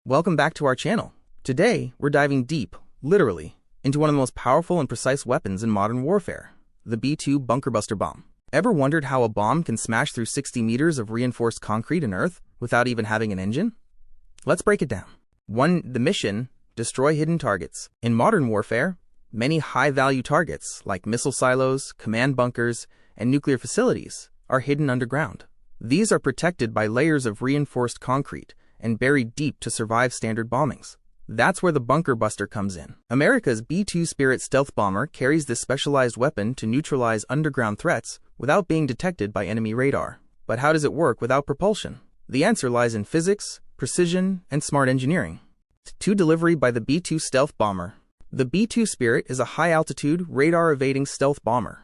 Welcome back to our channel. Today, we're diving deep, literally, into one of the most powerful and precise weapons in modern warfare, the B-2 bunker buster bomb. Ever wondered how a bomb can smash through 60 meters of reinforced concrete and earth without even having an engine? Let's break it down. 1. The mission: destroy hidden targets. In modern warfare, many high-value targets, like missile silos, command bunkers, and nuclear facilities, are hidden underground. These are protected by layers of reinforced concrete and buried deep to survive standard bombings. That's where the bunker buster comes in. America's B-2 Spirit stealth bomber carries this specialized weapon to neutralize underground threats without being detected by enemy radar. But how does it work without propulsion? The answer lies in physics, precision, and smart engineering. 2. Delivery by the B-2 stealth bomber. The B-2 Spirit is a high-altitude, radar-evading stealth bomber.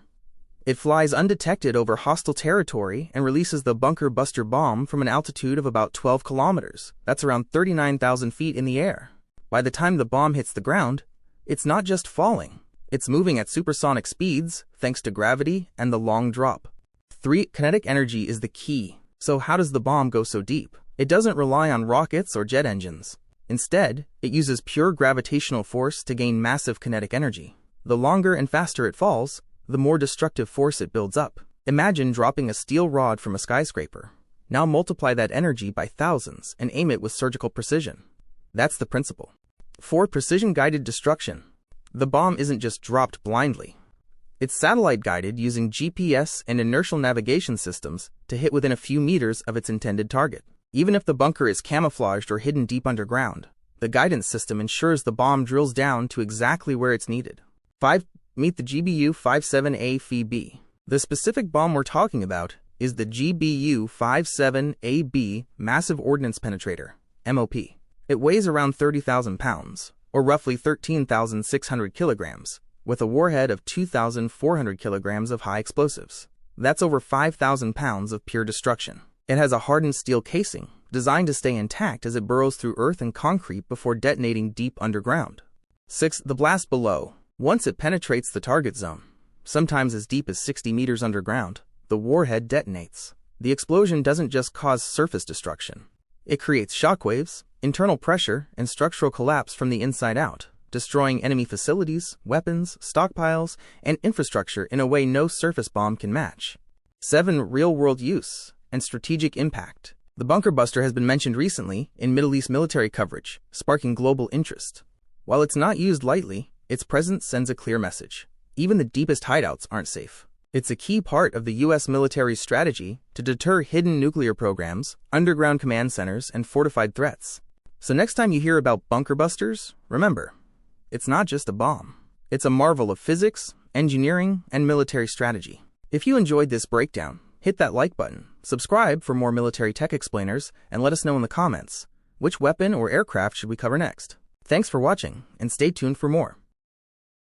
It flies undetected over hostile territory and releases the bunker buster bomb from an altitude of about 12 kilometers. That's around 39,000 feet in the air. By the time the bomb hits the ground, it's not just falling. It's moving at supersonic speeds thanks to gravity and the long drop. 3. Kinetic energy is the key. So how does the bomb go so deep? It doesn't rely on rockets or jet engines. Instead, it uses pure gravitational force to gain massive kinetic energy. The longer and faster it falls, the more destructive force it builds up. Imagine dropping a steel rod from a skyscraper. Now multiply that energy by thousands and aim it with surgical precision. That's the principle. 4. Precision-guided destruction. The bomb isn't just dropped blindly. It's satellite-guided using GPS and inertial navigation systems to hit within a few meters of its intended target. Even if the bunker is camouflaged or hidden deep underground, the guidance system ensures the bomb drills down to exactly where it's needed. 5. Meet the GBU-57A Phi-B. The specific bomb we're talking about is the GBU-57AB Massive Ordnance Penetrator, MOP. It weighs around 30,000 pounds, or roughly 13,600 kilograms, with a warhead of 2,400 kilograms of high explosives. That's over 5,000 pounds of pure destruction. It has a hardened steel casing, designed to stay intact as it burrows through earth and concrete before detonating deep underground. 6. The blast below. Once it penetrates the target zone, sometimes as deep as 60 meters underground, the warhead detonates. The explosion doesn't just cause surface destruction. It creates shockwaves, internal pressure, and structural collapse from the inside out, destroying enemy facilities, weapons, stockpiles, and infrastructure in a way no surface bomb can match. 7. Real-world use and strategic impact. The bunker buster has been mentioned recently in Middle East military coverage, sparking global interest. While it's not used lightly, its presence sends a clear message. Even the deepest hideouts aren't safe. It's a key part of the U.S. military's strategy to deter hidden nuclear programs, underground command centers, and fortified threats. So next time you hear about bunker busters, remember, it's not just a bomb. It's a marvel of physics, engineering, and military strategy. If you enjoyed this breakdown, hit that like button, subscribe for more military tech explainers, and let us know in the comments, which weapon or aircraft should we cover next? Thanks for watching, and stay tuned for more.